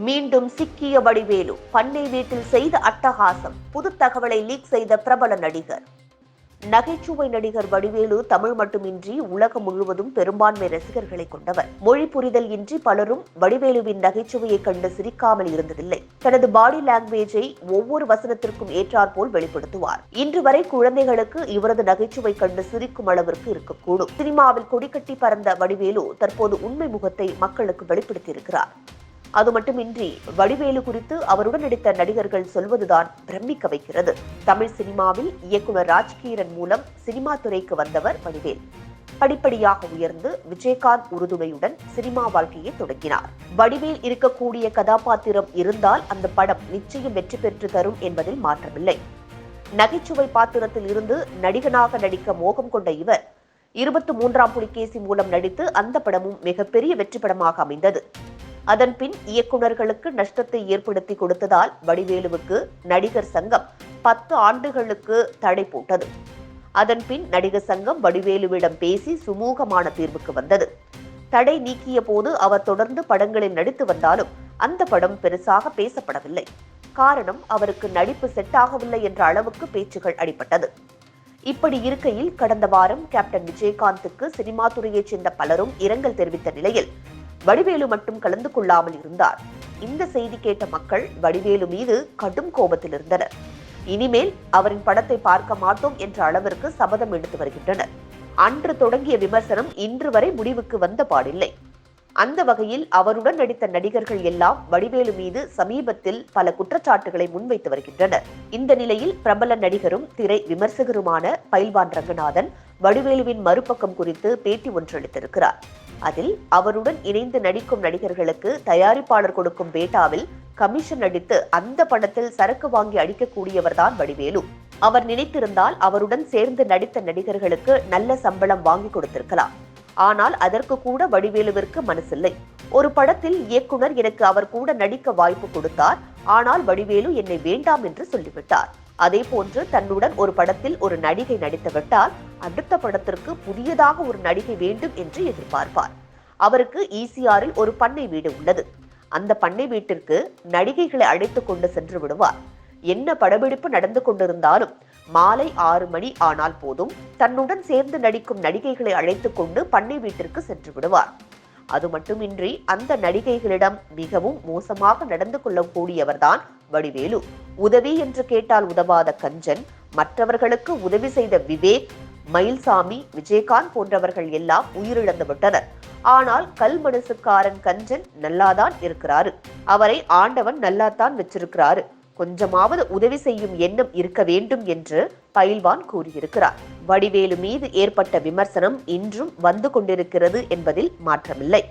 மீண்டும் சிக்கிய வடிவேலு பண்ணை வீட்டில் செய்த அட்டகாசம். புது தகவலை லீக் செய்த பிரபல நடிகர். நகைச்சுவை நடிகர் வடிவேலு தமிழ் மட்டுமின்றி உலகம் முழுவதும் பெரும்பான்மை ரசிகர்களை கொண்டவர். மொழி புரிதல் இன்றி பலரும் வடிவேலுவின் நகைச்சுவையை கண்டு சிரிக்காமல் இருந்ததில்லை. தனது பாடி லாங்குவேஜை ஒவ்வொரு வசனத்திற்கும் ஏற்றாற்போல் வெளிப்படுத்துவார். இன்று வரை குழந்தைகளுக்கு இவரது நகைச்சுவை கண்டு சிரிக்கும் அளவிற்கு இருக்கக்கூடும். சினிமாவில் கொடிக்கட்டி பறந்த வடிவேலு தற்போது உண்மை முகத்தை மக்களுக்கு வெளிப்படுத்தியிருக்கிறார். அது மட்டுமின்றி வடிவேலு குறித்து அவருடன் நடித்த நடிகர்கள் சொல்வதுதான் பிரமிக்க வைக்கிறது. தமிழ் சினிமாவில் இயக்குனர் ராஜ்கிரண் மூலம் சினிமா துறைக்கு வந்தவர் வடிவேல். படிப்படியாக உயர்ந்து விஜயகாந்த் உறுதுணையுடன் சினிமா வாழ்க்கையை தொடங்கினார். வடிவேல் இருக்கக்கூடிய கதாபாத்திரம் இருந்தால் அந்த படம் நிச்சயம் வெற்றி பெற்று தரும் என்பதில் மாற்றமில்லை. நகைச்சுவை பாத்திரத்தில் இருந்து நடிகனாக நடிக்க மோகம் கொண்ட இவர் 23ஆம் புலிகேசி மூலம் நடித்து அந்த படமும் மிகப்பெரிய வெற்றி படமாக அமைந்தது. அதன் பின் இயக்குநர்களுக்கு நஷ்டத்தை ஏற்படுத்தி கொடுத்ததால் வடிவேலுவுக்கு நடிகர் சங்கம் 10 ஆண்டுகளுக்கு தடை போட்டது. அதன் பின் நடிகர் சங்கம் வடிவேலுவிடம் பேசி சுமூகமான தீர்வுக்கு வந்தது. தடை நீக்கிய போது அவர் தொடர்ந்து படங்களில் நடித்து வந்தாலும் அந்த படம் பெருசாக பேசப்படவில்லை. காரணம், அவருக்கு நடிப்பு செட் ஆகவில்லை என்ற அளவுக்கு பேச்சுகள் அடிபட்டது. இப்படி இருக்கையில் கடந்த வாரம் கேப்டன் விஜயகாந்துக்கு சினிமா துறையைச் சேர்ந்த பலரும் இரங்கல் தெரிவித்த நிலையில் வடிவேலு மட்டும் கலந்து கொள்ளாமல் இருந்தார். இந்த செய்தி கேட்ட மக்கள் வடிவேலு மீது கடும் கோபத்தில் இருந்தனர். இனிமேல் அவரின் படத்தை பார்க்க மாட்டோம் என்ற அளவிற்கு சபதம் எடுத்து வருகின்றனர். அன்று தொடங்கிய விமர்சனம் இன்று வரை முடிவுக்கு வந்த பாடில்லை. அந்த வகையில் அவருடன் நடித்த நடிகர்கள் எல்லாம் வடிவேலு மீது சமீபத்தில் பல குற்றச்சாட்டுகளை முன்வைத்து வருகின்றனர். இந்த நிலையில் பிரபல நடிகரும் திரை விமர்சகருமான பைல்வான் ரங்கநாதன் வடிவேலுவின் மறுபக்கம் குறித்து பேட்டி ஒன்று அளித்திருக்கிறார். அதில் அவருடன் இணைந்து நடிக்கும் நடிகர்களுக்கு தயாரிப்பாளர் கொடுக்கும் பேட்டாவில் கமிஷன் அடித்து அந்த படத்தில் சரக்கு வாங்கி அடிக்கக்கூடியவர்தான் வடிவேலு. அவர் நினைத்திருந்தால் அவருடன் சேர்ந்து நடித்த நடிகர்களுக்கு நல்ல சம்பளம் வாங்கி கொடுத்திருக்கலாம். ஆனால் அதற்கு கூட வடிவேலுவிற்கு மனசில்லை. ஒரு படத்தில் இயக்குனர் எனக்கு அவர் கூட நடிக்க வாய்ப்பு கொடுத்தார். ஆனால் வடிவேலு என்னை வேண்டாம் என்று சொல்லிவிட்டார். அதே போன்று தன்னுடன் ஒரு படத்தில் ஒரு நடிகை நடித்துவிட்டால் அடுத்த படத்திற்கு புதியதாக ஒரு நடிகை வேண்டும் என்று எதிர்பார்ப்பார். அவருக்கு ஈசிஆரில் ஒரு பண்ணை வீடு உள்ளது. அந்த பண்ணை வீட்டிற்கு நடிகைகளை அழைத்துக் கொண்டு சென்று விடுவார். என்ன படப்பிடிப்பு நடந்து கொண்டிருந்தாலும் மாலை 6 மணி ஆனால் போதும் தன்னுடன் சேர்ந்து நடிக்கும் நடிகைகளை அழைத்துக் கொண்டு பண்ணை வீட்டிற்கு சென்று விடுவார். அது மட்டுமின்றி அந்த நடிகைகளிடம் மிகவும் மோசமாக நடந்து கொள்ளக்கூடியவர்தான் வடிவேலு. உதவி என்று கேட்டால் உதவாத கஞ்சன், மற்றவர்களுக்கு உதவி செய்த விவேக், மயில்சாமி, விஜயகாந்த் போன்றவர்கள் எல்லாம் உயிரிழந்து விட்டனர். ஆனால் கல் மனசுக்காரன் கஞ்சன் நல்லாதான் இருக்கிறாரு. அவரை ஆண்டவன் நல்லாத்தான் வச்சிருக்கிறாரு. கொஞ்சமாவது உதவி செய்யும் எண்ணம் இருக்க வேண்டும் என்று பைல்வான் கூறியிருக்கிறார். வடிவேலு மீது ஏற்பட்ட விமர்சனம் இன்றும் வந்து கொண்டிருக்கிறது என்பதில் மாற்றமில்லை.